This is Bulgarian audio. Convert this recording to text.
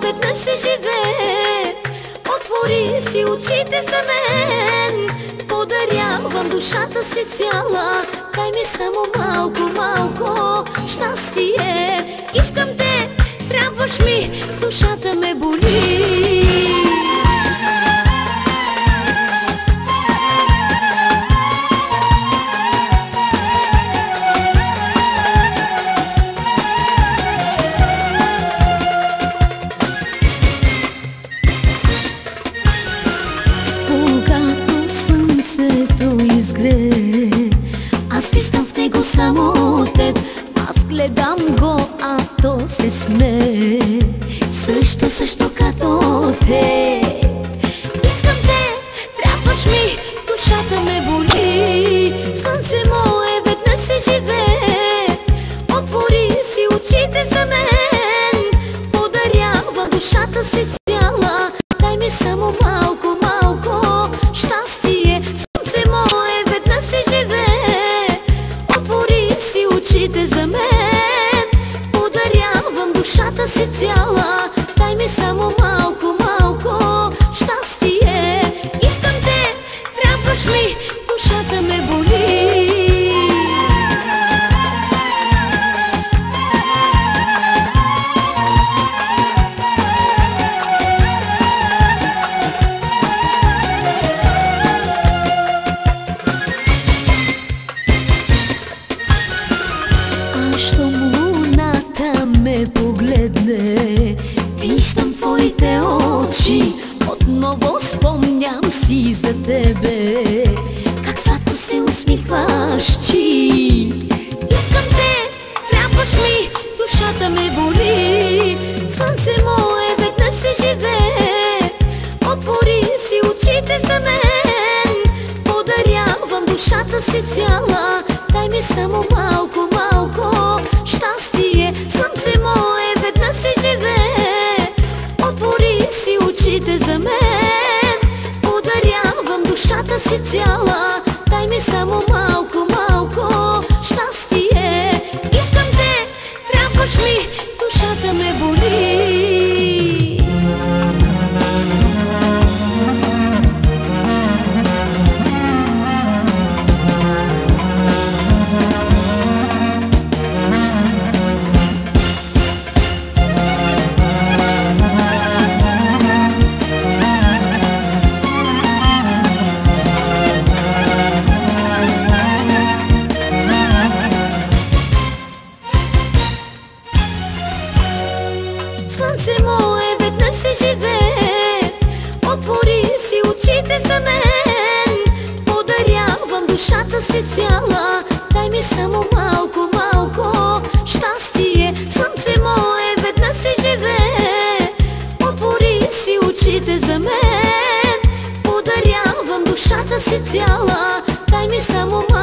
веднъж се живее. Отвори си очите за мен, подарявам душата си цяла. Дай ми само малко, малко щастие. Искам те, трябваш ми, душата ме боли. Аз виждам в него само теб. Аз гледам го, а то се смее също като те. Искам те, трябваш ми, душата ме боли. Слънце мое, веднъж се живее. Отвори си очите за мен, подарявам душата си цяла. Дай ми само малко, малко щастие. Слънце мое, веднъж се живее. Отвори си очите за мен, подарявам душата си цяла. Дай ми само малко, малко щастие. Искам те, трябваш ми, душата ме боли. Погледне, виждам твоите очи, отново спомням си за тебе, как сладко се усмихваш ти. Искам те, трябваш ми, душата ме боли. Слънце мое, веднъж се живее. Отвори си очите за мен, подарявам душата си цяла. Дай ми само малко, малко щастие. Слънце мое, веднъж се живее. Отвори си очите за мен, подарявам душата си цяла. Дай ми само малко, малко щастие. Искам те, трябваш ми, душата ме боли. Слънце мое, веднъж се живее. Отвори си очите за мен, подарявам душата си цяла. Дай ми само малко, малко щастие. Слънце мое, веднъж се живее. Отвори си очите за мен, подарявам душата си цяла. Дай ми само малко.